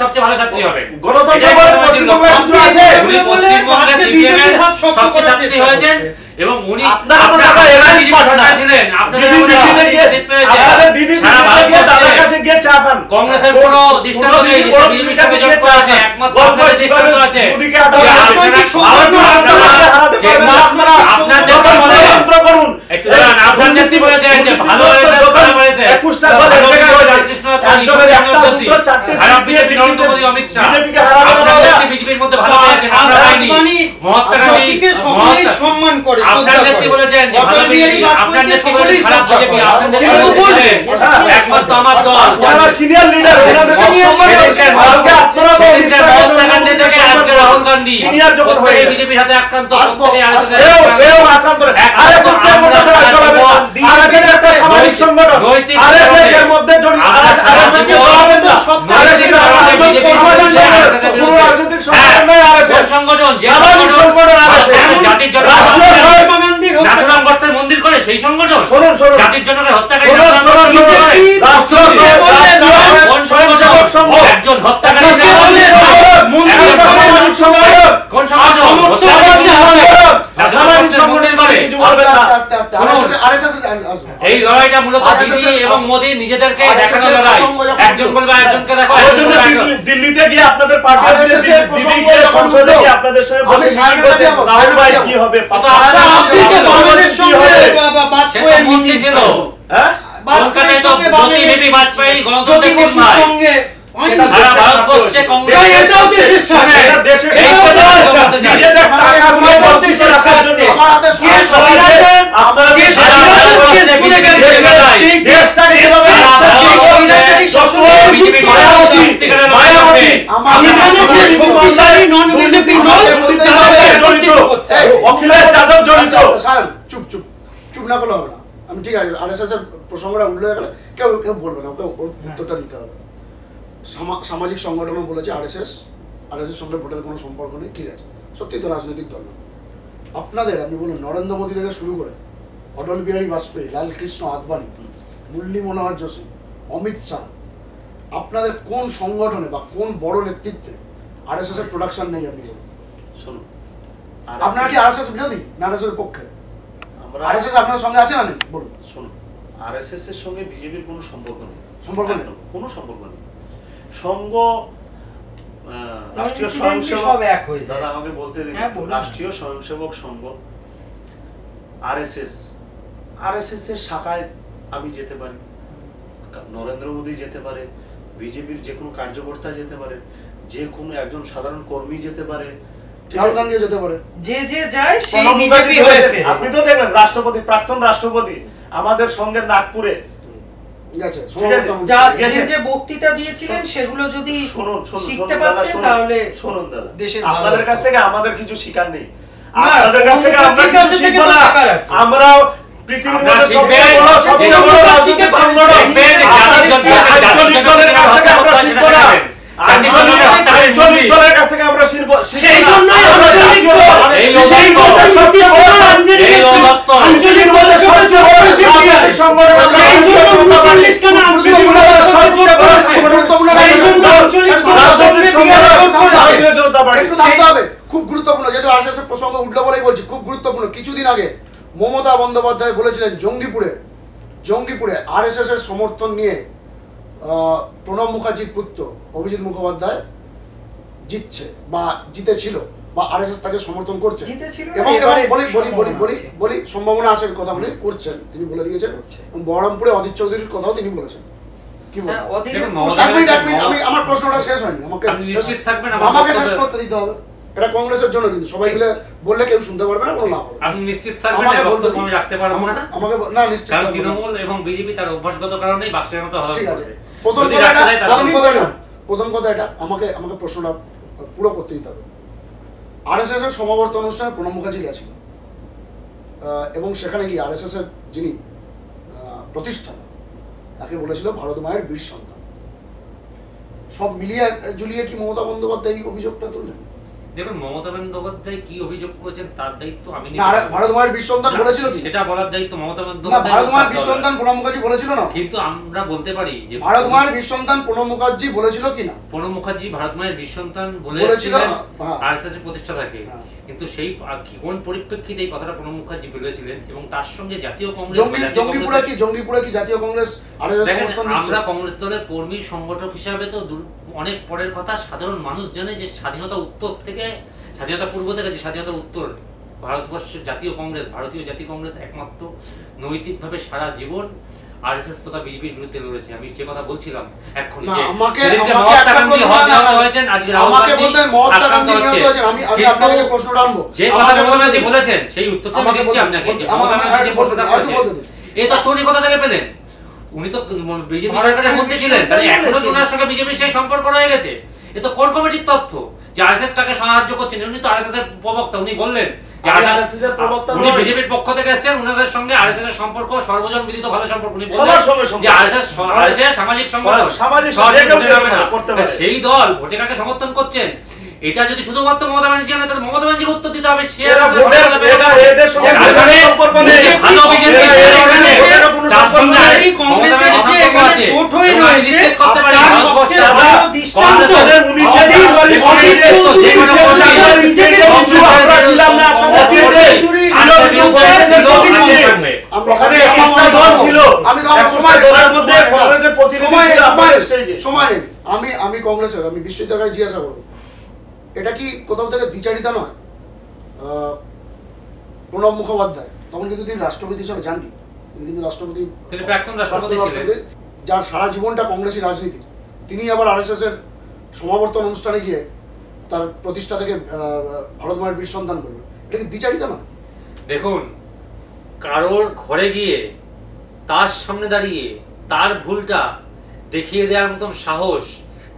সবচেয়ে ভালো ছাত্রী হবে, এবং উনি কংগ্রেসের কোন দৃষ্টান্ত নেই, একমাত্র আছে। আপনার নেত্রী বলেছেন যে ভালো হয়েছে, খারাপ হয়েছে, অমিত শাহ বিজেপির মধ্যে ভালো হয়েছে, আমরা পাইনি। মহাত্মা গান্ধী সম্মান করে, আপনার নেত্রী বলেছেন যে ভালো বিজেপি, আপনার নেত্রী বলেছেন খারাপ বিজেপি, আপনার নেত্রী বলেছেন একমাত্র আমার দল, যারা সিনিয়র লিডার ওনাদের সম্মান মহাত্মা গান্ধী থেকে আজকে রাহুল গান্ধী সিনিয়র যখন হয়ে বিজেপির হাতে আক্রান্ত, সামাজিক সংগঠন আরএসএস এর মধ্যে জড়িত, রাজনৈতিক সংগঠন সামাজিক সংগঠন জাতির জন্য মন্দির করে সেই সংগঠন, জাতির জন্য হত্যাকারী একজন হত্যাকারী কোন সংগঠন আরএসএস এই লড়াইটা মূলত বিজেপি এবং মোদি নিজেদেরকে দেখানো লড়াই। একজন বলবে একজনকে দেখো, দিল্লিতে গিয়ে আপনাদের পার্টি সংসদে গিয়ে আপনাদের সঙ্গে বসে মিটিং করছেন, রাহুল ভাই কি হবে আপনি যে বাংলাদেশ সঙ্গে বাজপেয়ীর মিটিং ছিল, হ্যাঁ বাজপেয়ীর সঙ্গে বাজপেয়ী গণতন্ত্রের সঙ্গে সারা ভারতবর্ষে কংগ্রেস এটাও দেশের স্বার্থে, এটা দেশের এই স্বার্থে, কথা নিজেদের টাকা দিয়ে বঞ্চিত রাখার জন্য যে স্বৈরাচার ছুড়ে গেছে সেই দেশটাকে যেভাবে সেই স্বৈরাচারী শাসনের মায়াবতী যে শক্তিশালী নন বিজেপি দল অখিলেশ যাদব জড়িত। চুপ চুপ চুপ না করলে হবে না। আমি ঠিক আছে, আরএসএস এর প্রসঙ্গটা উঠলে গেলে কেউ কেউ বলবে না, ওকে উত্তরটা দিতে হবে। সামাজিক সংগঠনও বলেছে আরএসএস সঙ্গে ভোটের কোনো সম্পর্ক নেই, ঠিক আছে, সত্যি তো রাজনৈতিক দল না। আপনাদের আপনি বলুন, নরেন্দ্র মোদী থেকে শুরু করে অটল বিহারী বাজপেয়ী, লালকৃষ্ণ আদবানি, মুরলী মনোহর যোশী, অমিত শাহ, আপনাদের কোন সংগঠনে বা কোন বড় নেতৃত্বে আরএসএস এর প্রোডাকশন নেই? আপনি বলুন। শুনুন, আপনারা কি আরএসএস বিরোধী না আরএসএস এর পক্ষে? আরএসএস আপনার সঙ্গে আছে না নেই? বলুন। শুনুন, আরএসএস এর সঙ্গে বিজেপির কোনো সম্পর্ক নেই, সম্পর্ক নেই, কোনো সম্পর্ক নেই। সংঘ রাষ্ট্রীয় Incidentally সব এক হয়ে যায়। দাদা আমাকে বলতে দিন, হ্যাঁ, বলুন। রাষ্ট্রীয় স্বয়ংসেবক সংঘ আরএসএস এর শাখায় আমি যেতে পারি, নরেন্দ্র মোদী যেতে পারে, বিজেপির যে কোনো কার্যকর্তা যেতে পারে, যে কোনো একজন সাধারণ কর্মী যেতে পারে, রাহুল গান্ধী যেতে পারে, যে যে যায় সেই বিজেপি হয়ে ফেরে। আপনি তো দেখলেন রাষ্ট্রপতি, প্রাক্তন রাষ্ট্রপতি আমাদের সঙ্গে নাগপুরে গেছে, যে যে বক্তৃতা দিয়েছিলেন সেগুলো যদি শিখতে পারতেন তাহলে শুনুন দাদা, দেশের আপনাদের কাছ থেকে আমাদের কিছু শিকার নেই, না, আপনাদের কাছ থেকে আমরা ঠিক কিছু আছে, শিখবো থেকে তো না। শেখার আছে। আমরা পৃথিবীর আমরা মধ্যে শিখবেন, সবচেয়ে বড় রাজনৈতিক সংগঠন, আঞ্চলিক দলের কাছ থেকে আমরা শিখবো না, আঞ্চলিক দলের কাছ থেকে আমরা শিখবো। সেই জন্যই আঞ্চলিক দল, সেই জন্যই নীতিশ কুমার আঞ্চলিক দলের সবচেয়ে বড় চ্যাম্পিয়ন, সেই জন্য 39 খানা আঞ্চলিক দলের সবচেয়ে বড় চ্যাম্পিয়ন, সেই জন্য আঞ্চলিক দলের সঙ্গে একটু থামতে হবে, খুব গুরুত্বপূর্ণ, যেহেতু আরএসএস এর প্রসঙ্গ উঠলো বলেই বলছি, খুব গুরুত্বপূর্ণ। কিছুদিন আগে মমতা বন্দ্যোপাধ্যায় বলেছিলেন জঙ্গিপুরে আরএসএস এর সমর্থন নিয়ে প্রণব মুখার্জির পুত্র অভিজিৎ মুখোপাধ্যায় জিতছে বা জিতেছিল বা আরএসএস তাকে সমর্থন করছে এবং বলি সম্ভাবনা আছে, কথা বলে করছেন, তিনি বলে দিয়েছেন। এবং বহরমপুরে অধীর চৌধুরীর কথাও তিনি বলেছেন। কি বলেন? এক মিনিট, আমি আমার প্রশ্নটা শেষ হয়নি, আমাকে শেষ করতে দিতে হবে। এটা কংগ্রেসের জন্য, কিন্তু সবাই মিলে বললে কেউ শুনতে পারবে না, কোনো লাভ হবে না। আপনি নিশ্চিত থাকবেন না, বক্তব্য আমি রাখতে পারবো না। আমাকে না, নিশ্চিত কারণ থাকবেন না। তৃণমূল এবং বিজেপি তার অভ্যাসগত কারণেই বাক্সের মতো হলো। ঠিক আছে, প্রথম কথা এটা আমাকে প্রশ্নটা পুরো করতে দিতে হবে। আরএসএস এর সমাবর্তন অনুষ্ঠানে প্রণব মুখার্জি গেছিল এবং সেখানে গিয়ে আরএসএস এর যিনি প্রতিষ্ঠাতা তাকে বলেছিল ভারত মায়ের বীর সন্তান। সব মিলিয়ে জুলিয়ে কি মমতা বন্দ্যোপাধ্যায় এই অভিযোগটা তুললেন? দেখুন, মমতা বন্দ্যোপাধ্যায় কি অভিযোগ করেছেন তার দায়িত্ব আমি না, ভারত মায়ের বীর সন্তান বলেছিল কি? সেটা বলার দায়িত্ব মমতা না, বন্দ্যোপাধ্যায়। ভারত মায়ের বীর সন্তান প্রণব মুখার্জি বলেছিল না? কিন্তু আমরা বলতে পারি যে ভারত মায়ের বীর সন্তান প্রণব মুখার্জি বলেছিল কি না? প্রণব মুখার্জি ভারত মায়ের বীর সন্তান বলেছিল, বলেছিলেন হ্যাঁ। আরএসএস এর প্রতিষ্ঠাতাকে, হ্যাঁ। কিন্তু সেই কোন পরিপ্রেক্ষিতে এই কথাটা প্রণব মুখার্জি বলেছিলেন এবং তার সঙ্গে জাতীয় কংগ্রেস জঙ্গিপুরে কি জাতীয় কংগ্রেস আরএসএস সমর্থন দিচ্ছে? আমরা কংগ্রেস দলের কর্মী সংগঠক হিসাবে তো অনেক পরের কথা, সাধারণ মানুষ জানে যে স্বাধীনতা পূর্ব থেকে যে স্বাধীনতা উত্তর ভারতবর্ষের জাতীয় কংগ্রেস, ভারতীয় জাতীয় কংগ্রেস একমাত্র নৈতিকভাবে সারা জীবন আরএসএস তথা বিজেপির বিরুদ্ধে লড়েছে। আমি যে কথা বলছিলাম এক্ষুনি, যে সেদিনকে মহাত্মা গান্ধী নিহত হয়েছেন, আজকে রাহুল গান্ধী মহাত্মা গান্ধী নিহত হয়েছেন। আমি আপনাকে প্রশ্নটা আনবো, যে কথা মমতাজি বলেছেন সেই উত্তরটা আমি দিচ্ছি আপনাকে। যে মমতা গান্ধী যে প্রশ্নটা করেছেন এই তথ্য উনি কোথা থেকে পেলেন? উনি তো বিজেপি সরকারের মধ্যে ছিলেন, তাহলে এখনো ওনার সঙ্গে বিজেপির সেই সম্পর্ক রয়ে গেছে। এ তো কোর কমিটির তথ্য যে আরএসএস তাকে সাহায্য করছেন। উনি তো আরএসএস এর প্রবক্তা, উনি বললেন যে আরএসএস এর প্রবক্তা, উনি বিজেপির পক্ষ থেকে এসেছেন, উনাদের সঙ্গে আরএসএস এর সম্পর্ক সর্বজন বিদিত ভালো সম্পর্ক। উনি বললেন যে আরএসএস সামাজিক সংগঠন, সেই দল ভোটে কাকে সমর্থন করছেন এটা যদি শুধুমাত্র মমতা ব্যানার্জি জানে তাহলে মমতা ব্যানার্জিকে উত্তর দিতে হবে। সে এদের সঙ্গে সম্পর্ক নেই, ভালো বিজেপি তার সঙ্গে কংগ্রেসের যে এখানে জোট হয়ে রয়েছে তার সবচেয়ে ভালো দৃষ্টান্ত ওখানে এক্সট্রা দল ছিল, আমি তো আমার সময় দলের মধ্যে কংগ্রেসের প্রতিনিধি ছিল আমাদের স্টেজে। সময় নেই। আমি কংগ্রেসের, আমি বিশ্বজিৎ কাছে জিজ্ঞাসা করবো, এটা কি কোথাও থেকে দ্বিচারিতা নয়? প্রণব মুখোপাধ্যায় তখন কিন্তু তিনি রাষ্ট্রপতি হিসাবে যাননি, তিনি কিন্তু রাষ্ট্রপতি, প্রাক্তন রাষ্ট্রপতি ছিলেন, যার সারা জীবনটা কংগ্রেসী রাজনীতি, তিনি আবার আরএসএস এর সমাবর্তন অনুষ্ঠানে গিয়ে তার প্রতিষ্ঠা থেকে ভারত মায়ের বীর সন্তান বলবে, এটা কি দ্বিচারিতা নয়? দেখুন, কারোর ঘরে গিয়ে তার সামনে দাঁড়িয়ে তার ভুলটা দেখিয়ে দেওয়ার মতন সাহস,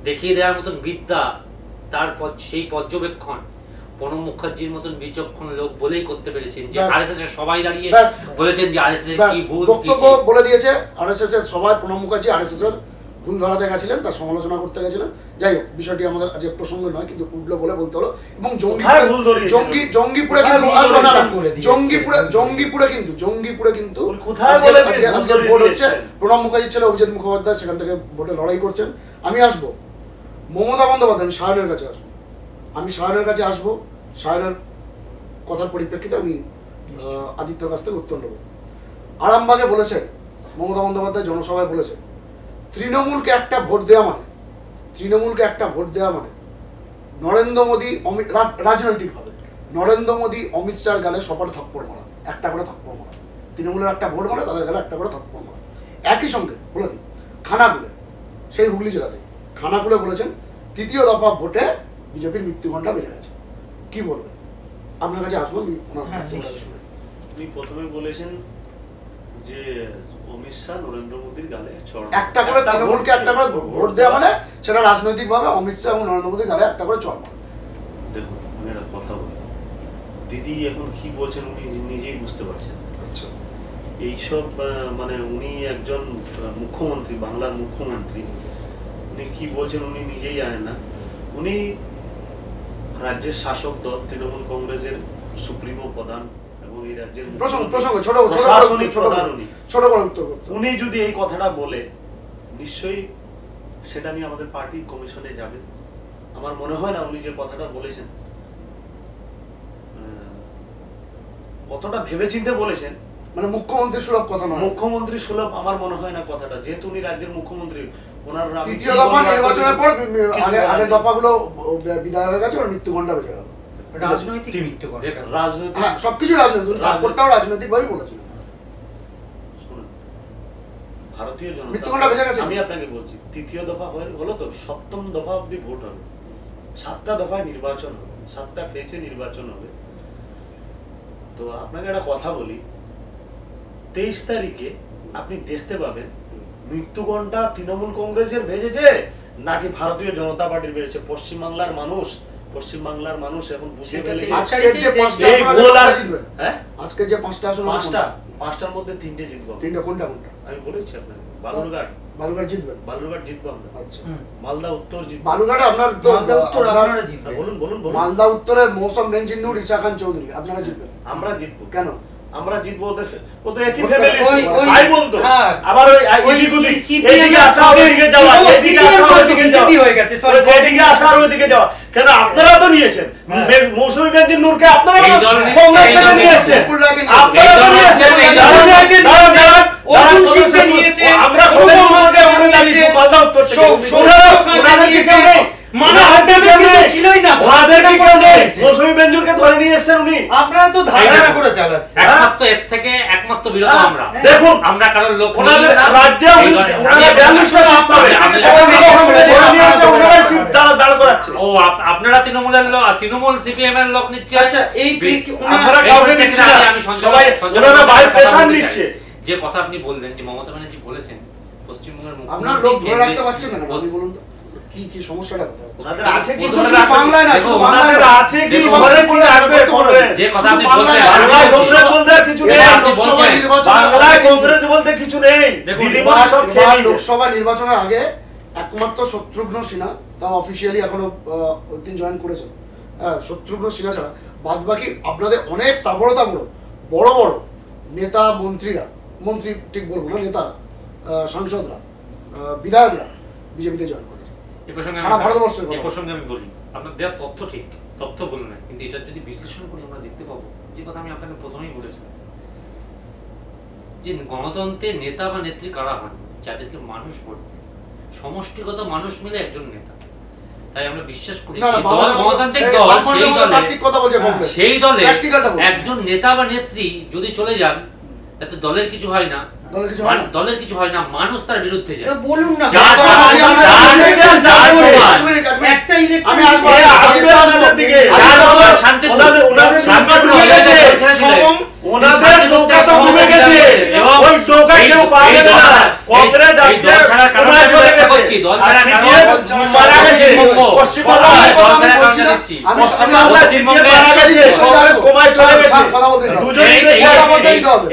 দেখিয়ে দেওয়ার মতন বিদ্যা, তারপর সেই পর্যবেক্ষণ প্রণব মুখার্জির মতন বিচক্ষণ লোক বলেই করতে পেরেছেন, যে আরএসএস এর সবাই দাঁড়িয়ে বলেছেন যে আরএসএস এর কি ভুল, বক্তব্য বলে দিয়েছে। আরএসএস এর সবাই প্রণব মুখার্জি আরএসএস এর ভুল ধরাতে গেছিলেন, তার সমালোচনা করতে গেছিলেন। যাই হোক, বিষয়টি আমাদের আজ প্রসঙ্গ নয়, কিন্তু উঠলো বলে বলতে হলো। এবং জঙ্গিপুরে কিন্তু আজকে ভোট হচ্ছে, প্রণব মুখার্জির ছেলে অভিজিৎ মুখোপাধ্যায় সেখান থেকে ভোটে লড়াই করছেন। আমি আসবো মমতা বন্দ্যোপাধ্যায়, আমি সায়নের কাছে আসবো, সায়নের কথার পরিপ্রেক্ষিতে আমি আদিত্যর কাছ থেকে উত্তর নেব। আরামবাগে বলেছে মমতা বন্দ্যোপাধ্যায়, জনসভায় বলেছে, তৃণমূলকে একটা ভোট দেওয়া মানে নরেন্দ্র মোদী, রাজনৈতিকভাবে নরেন্দ্র মোদী অমিত শাহর গালে সবার থাপ্পড় মারা, একটা করে থাপ্পড় মারা। তৃণমূলের একটা ভোট মানে তাদের গালে একটা করে থাপ্পড় মারা। একই সঙ্গে বলে দিই, খানাকুলে, সেই হুগলি জেলাতে খানাকুলে বলেছেন, তৃতীয় দফা ভোটে বিজেপির মৃত্যুঘণ্টা বেজে গেছে। কি বলবেন? আপনার কাছে আসবো। উনি প্রথমে বলেছেন যে অমিত শাহ নরেন্দ্র মোদীর গালে একটা করে, তৃণমূলকে একটা করে ভোট দেওয়া মানে সেটা রাজনৈতিকভাবে অমিত শাহ এবং নরেন্দ্র মোদীর গালে একটা করে চড় মারা। দেখুন, আমি একটা কথা বলি, দিদি এখন কি বলছেন উনি নিজেই বুঝতে পারছেন। আচ্ছা, এইসব মানে উনি একজন মুখ্যমন্ত্রী, বাংলার মুখ্যমন্ত্রী, উনি কি বলছেন উনি নিজেই জানেন না। উনি রাজ্যের শাসক দল তৃণমূল কংগ্রেসের সুপ্রিমো প্রধান এবং এই রাজ্যের উনি যদি এই কথাটা বলে, নিশ্চয়ই সেটা নিয়ে আমাদের পার্টি কমিশনে যাবে। আমার মনে হয় না উনি যে কথাটা বলেছেন কতটা ভেবেচিন্তে বলেছেন, মানে মুখ্যমন্ত্রী সুলভ কথা নয়। মুখ্যমন্ত্রী সুলভ আমার মনে হয় না কথাটা, যেহেতু উনি রাজ্যের মুখ্যমন্ত্রী। ওনার তৃতীয় দফা নির্বাচনের পর আগের দফাগুলো বিদায় হয়ে গেছে, ওর মৃত্যুঘণ্টা বেজে গেল। রাজনৈতিক মৃত্যুঘণ্টা, রাজনৈতিক, হ্যাঁ, সবকিছু রাজনৈতিক, চাপটাও রাজনৈতিক ভাবেই বলেছিলেন। ভারতীয় জনতা, মৃত্যুঘণ্টা বেজে গেছে। আমি আপনাকে বলছি, তৃতীয় দফা হলো তো, সপ্তম দফা অব্দি ভোট হবে, 7টা দফায় নির্বাচন হবে, 7টা ফেজে নির্বাচন হবে। তো আপনাকে একটা কথা বলি, 23 তারিখে আপনি দেখতে পাবেন মৃত্যুঘণ্টা তৃণমূল কংগ্রেসের বেজেছে নাকি ভারতীয় জনতা পার্টির বেজেছে। পশ্চিমবাংলার মানুষ এখন বুঝে ফেলে, আজকের যে 5টা আসন, 5টার মধ্যে 3টে জিতবো। 3টা কোনটা? আমি বলেছি আপনাকে, বালুরঘাট জিতবো আমরা। আচ্ছা, মালদা উত্তর জিতবো। বালুরঘাটে আপনার তো আপনারা জিতবেন। বলুন। মালদা উত্তরের মৌসুম বেঞ্জিনুর, ঈশা খান চৌধুরী, আপনারা জিতবেন। আমরা জিতবো। কেন আমরা জিতবো? ও তো একই ফ্যামিলি, ভাই বলতো। হ্যাঁ, আবার এদিকে আসা ওদিকে যাওয়া, এদিকে আসা ওদিকে যাওয়া হয়ে গেছে, এদিকে আসা আর ওদিকে যাওয়া। কেন আপনারা তো নিয়েছেন মৌসুমী বেঞ্জির নূরকে, আপনারা কংগ্রেস থেকে নিয়েছেন, আপনারা তো নিয়েছেন, অর্জুন সিংকে নিয়েছেন, আমরা কংগ্রেসকে ওখানে দাঁড়িয়েছি মালদা উত্তর থেকে। ওনারা কিছু নেই, মানে আপনাদের কিছু ছিলই না, ওনাদের কি করেছে? মৌসুমী বেঞ্জুরকে ধরে নিয়ে এসেছেন উনি। আপনারা তো ধারণা করে চালাচ্ছেন। একমাত্র এর থেকে একমাত্র বিরত আমরা। দেখুন, আমরা কারোর লোক ওনাদের রাজ্যে ওনারা 42টা সিট পাবে, ওনারা সিট দাঁড় করাচ্ছে। ও আপনারা তৃণমূলের লোক, তৃণমূল সিপিএম এর লোক নিচ্ছে। আচ্ছা, এই আমরা কাউকে নিচ্ছি না, সবাই ওনারা বাইরে প্রেসার নিচ্ছে। যে কথা আপনি বললেন যে মমতা ব্যানার্জি বলেছেন পশ্চিমবঙ্গের আপনার লোক ধরে রাখতে পারছেন না, আপনি বলুন তো কি সমস্যাটা কোথায়? ওনাদের আছে কি বাংলায় না, শুধু ওনাদের আছে কি ঘরে কি রাখবে? যে কথা আপনি বলছেন, বাংলায় কংগ্রেস বলতে কিছু নেই, বাংলায় কংগ্রেস বলতে কিছু নেই। দিদিমণি সব খেয়ে লোকসভা নির্বাচনের আগে একমাত্র শত্রুঘ্ন সিনহা, তাও অফিসিয়ালি এখনো দিন জয়েন করেছেন, শত্রুঘ্ন সিনহা ছাড়া বাদ বাকি আপনাদের অনেক তাবড় বড় নেতা, মন্ত্রী ঠিক বলবো না, নেতারা, সাংসদরা, বিধায়করা বিজেপিতে জয়েন করেছে। এই প্রসঙ্গে আমি বলি, আপনার দেওয়ার তথ্য ঠিক, তথ্য বলুন না, কিন্তু এটা যদি বিশ্লেষণ করি আমরা দেখতে পাবো যে কথা আমি আপনাকে প্রথমেই বলেছিলাম, যে গণতন্ত্রের নেতা বা নেত্রী কারা হন, যাদেরকে মানুষ ভোট দেয়, সমষ্টিগত মানুষ মিলে একজন নেতা। তাই আমরা বিশ্বাস করি গণতান্ত্রিক দল সেই দলে একজন নেতা বা নেত্রী যদি চলে যান, তাতে দলের কিছু হয় না, দলের কিছু হয় না, মানুষ তার বিরুদ্ধে যায়। বলুন না, একটা ইলেকশন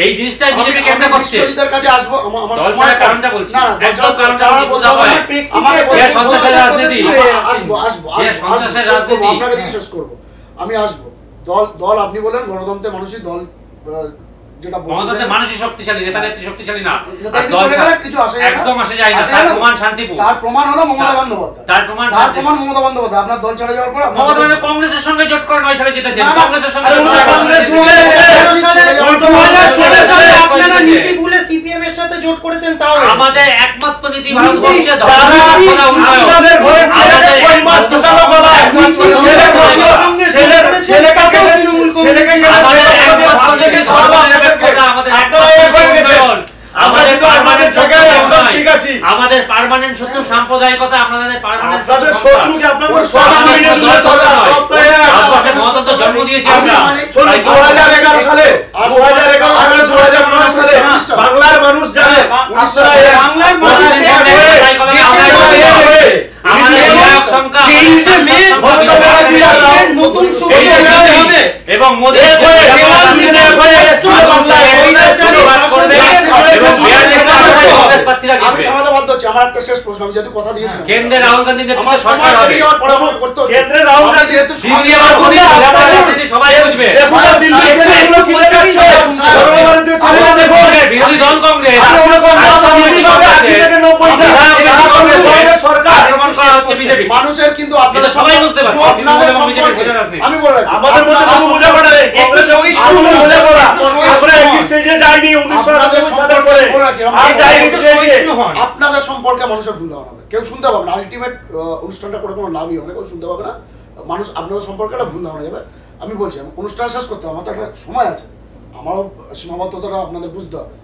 এই জিনিসটা বিজেপি কেন করছে? কাছে আসবো, আমার কারণটা বলছি, একদম কারণটা বুঝা হয়। আপনাকে দিয়ে শেষ করবো, আমি আসবো। দল আপনি বলেন গণতন্ত্রের মানুষই দল, যেটা গণতন্ত্রের মানুষই শক্তিশালী, নেতা নেত্রী শক্তিশালী না, কিছু আসে একদম আসে যায় না। তার প্রমাণ শান্তিপুর, তার প্রমাণ হলো মমতা বন্দ্যোপাধ্যায়, তার প্রমাণ মমতা বন্দ্যোপাধ্যায়। আপনার দল ছেড়ে যাওয়ার পর মমতা বন্দ্যোপাধ্যায় কংগ্রেসের সঙ্গে জোট করে 9 সালে জিতেছেন, কংগ্রেসের সঙ্গে আপনারা নীতি ভুলে সিপিএম এর সাথে জোট করেছেন। তাও আমাদের একমাত্র নীতি ভারতবর্ষে আমাদের পার্মানেন্ট শত্রু সাম্প্রদায়িকতা, আপনাদের পার্মানেন্ট গণতন্ত্র জন্ম দিয়েছি আমরা। 2011 সালে বাংলার মানুষ জানে, বাংলার মানুষ এবং মোদী আমার একটা শেষ প্রশ্ন, আমি যেহেতু কথা দিয়েছিলাম কেন্দ্রে রাহুল গান্ধী সরকার হবে, কেন্দ্রে রাহুল গান্ধী যেহেতু সবাই বুঝবে, বিরোধী দল কংগ্রেস মানুষের কিন্তু আপনাদের সবাই বুঝতে পারছে, আপনাদের সম্পর্কে আমি বলে আমাদের মধ্যে কোনো বোঝাপড়া নেই, কংগ্রেস আমরা এই স্টেজে যাইনি 1998 সালের পরে আর যাইনি স্টেজে। আপনাদের সম্পর্কে মানুষের ভুল ধারণা হবে, কেউ শুনতে পাবে না। আলটিমেট অনুষ্ঠানটা করে কোনো লাভই হবে না, কেউ শুনতে পাবে না। মানুষ আপনাদের সম্পর্কে একটা ভুল ধারণা যাবে। আমি বলছি অনুষ্ঠান শেষ করতে হবে, আমার তো একটা সময় আছে, আমারও সীমাবদ্ধতাটা আপনাদের বুঝতে হবে।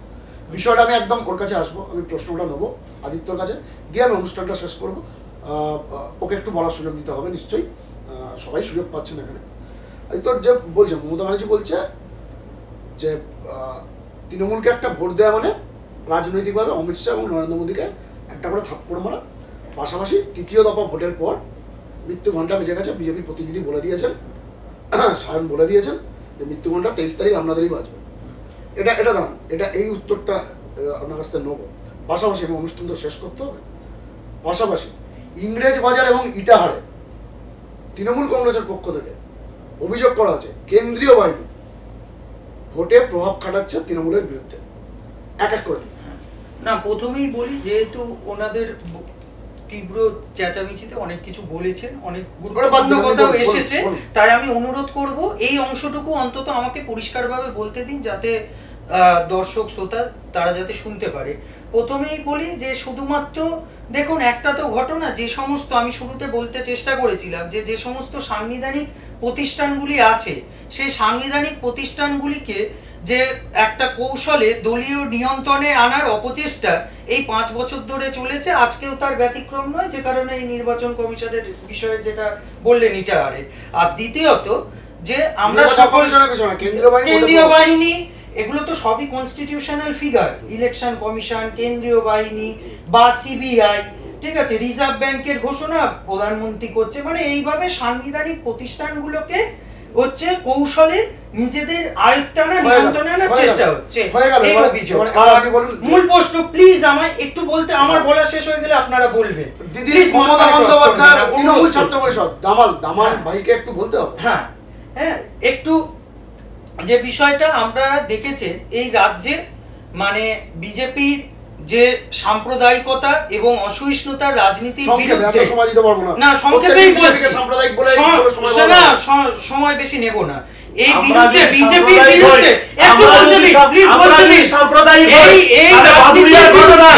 বিষয়টা আমি একদম ওর কাছে আসবো, আমি প্রশ্নটা নেবো আদিত্যর কাছে, দিয়ে আমি অনুষ্ঠানটা শেষ করবো। ওকে একটু বলার সুযোগ দিতে হবে নিশ্চয়ই, সবাই সুযোগ পাচ্ছেন এখানে। আদিত্য যে বলছে, মমতা ব্যানার্জি বলছে যে তৃণমূলকে একটা ভোট দেওয়া মানে রাজনৈতিকভাবে অমিত শাহ এবং নরেন্দ্র মোদীকে একটা করে থাপ্পড় মারা। পাশাপাশি তৃতীয় দফা ভোটের পর মৃত্যু ঘণ্টা বেজে গেছে, বিজেপির প্রতিনিধি বলে দিয়েছেন, সায়ন বলে দিয়েছেন যে মৃত্যু ঘণ্টা 23 তারিখ আপনাদেরই বাজবে। এটা দাঁড়ান, এটা এই উত্তরটা আপনার কাছ থেকে নেবো। পাশাপাশি এবং অনুষ্ঠান তো শেষ করতে হবে। পাশাপাশি ইংরেজ বাজার এবং ইটাহারে তৃণমূল কংগ্রেসের পক্ষ থেকে অভিযোগ করা হয়েছে কেন্দ্রীয় বাহিনী ভোটে প্রভাব খাটাচ্ছে তৃণমূলের বিরুদ্ধে। এক এক করে না, প্রথমেই বলি, যেহেতু ওনাদের তীব্র চেঁচামেচিতে অনেক কিছু বলেছেন, অনেক গুরুত্বপূর্ণ কথাও এসেছে, তাই আমি অনুরোধ করব এই অংশটুকু অন্তত আমাকে পরিষ্কারভাবে বলতে দিন, যাতে দর্শক শ্রোতা তারা যাতে শুনতে পারে। প্রথমেই বলি যে শুধুমাত্র দেখুন, একটা তো ঘটনা, যে সমস্ত আমি শুরুতে বলতে চেষ্টা করেছিলাম যে সমস্ত সাংবিধানিক প্রতিষ্ঠানগুলি আছে, সেই সাংবিধানিক প্রতিষ্ঠানগুলিকে যে একটা কৌশলে দলীয় নিয়ন্ত্রণে আনার অপচেষ্টা এই 5 বছর ধরে চলেছে, আজকেও তার ব্যতিক্রম নয়, যে কারণে এই নির্বাচন কমিশনের বিষয়ে যেটা বললেন ইটাহারে। আর দ্বিতীয়ত যে আমরা কেন্দ্রীয় বাহিনী, এগুলো তো সবই কনস্টিটিউশনাল ফিগার, ইলেকশন কমিশন, কেন্দ্রীয় বাহিনী বা সিবিআই, ঠিক আছে, রিজার্ভ ব্যাংকের ঘোষণা প্রধানমন্ত্রী করছে, মানে এইভাবে সাংবিধানিক প্রতিষ্ঠানগুলোকে হচ্ছে কৌশলে নিজেদের আয়ত্তানা নিয়ন্ত্রণে আনার চেষ্টা হচ্ছে। মূল প্রশ্ন, প্লিজ আমায় একটু বলতে, আমার বলা শেষ হয়ে গেলে আপনারা বলবেন। দিদি মমতা বন্দ্যোপাধ্যায় তৃণমূল ছাত্র পরিষদ দামাল ভাইকে একটু বলতে হবে। হ্যাঁ, একটু যে বিষয়টা আপনারা দেখেছেন এই রাজ্যে, মানে বিজেপির যে সাম্প্রদায়িকতা এবং অসহিষ্ণুতার রাজনীতির সংক্ষেপে, বিরুদ্ধে এত সময় দিতে পারবো না। না সংক্ষেপেই প্রত্যেকদিন বলছি, বিজেপিকে সাম্প্রদায়িক বলে সময় না বলা যাবে। সময় বেশি নেব না। এই আমরা বিরুদ্ধে যদি বিজেপির সাম্প্রদায়িক বিরুদ্ধে হই, একটু আমরা বলতে যদি দিন, সব- প্লিজ আমরা বলতে যদি দিন। সাম্প্রদায়িক হই, এই তাহলে রাজনীতির বাদুড়িয়ার ঘটনা,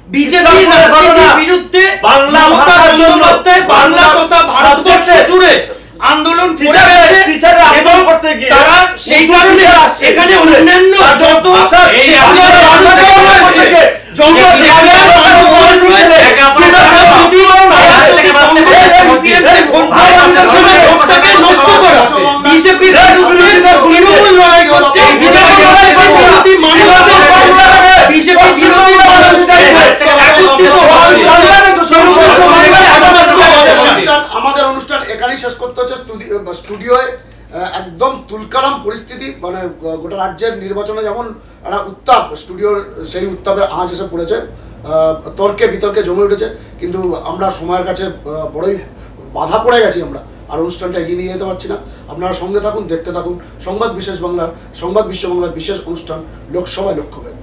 বিজেপির রাজনীতির বিরুদ্ধে বাংলা মমতা ভাষার জন্য, বন্দ্যোপাধ্যায় বাংলা তথা ভারতবর্ষ সবচেয়ে জুড়ে আন্দোলন করে টিচারের- গেছে টিচারের এবং আন্দোলন করতে গিয়ে তারা সেই উর্দু কারণে টিচার আসছে এখানে স্কুলে। অন্যান্য তার যত ভাষা- এই secular আমাদের আন্দোলন ভাষা রয়েছে, থেকে যত secular আন্দোলন রয়েছে, তারা যদি CPM-কে ভোট দেয়, সেটা ভোটটাকে নষ্ট করা। বিজেপির বিরুদ্ধে তৃণমূল লড়াই করছে, বিরোধী মানুষদের বিজেপি বিরোধী মানুষকে একত্রিত হওয়ার জন্য তৃণমূল সমাজের একমাত্র আদর্শ। আমাদের অনুষ্ঠান এখানেই শেষ করতে হচ্ছে। স্টুডিওয়ে একদম তুলকালাম পরিস্থিতি, মানে গোটা রাজ্যের নির্বাচনে যেমন একটা উত্তাপ, স্টুডিওর সেই উত্তাপে আজ এসে পড়েছে, তর্কে বিতর্কে জমে উঠেছে। কিন্তু আমরা সময়ের কাছে বড়ই বাধা পড়ে গেছি আমরা, আর অনুষ্ঠানটা এগিয়ে নিয়ে যেতে পারছি না। আপনারা সঙ্গে থাকুন, দেখতে থাকুন সংবাদ বিশ্ব বাংলার বিশেষ অনুষ্ঠান লোকসভায় লক্ষ্যভেদ।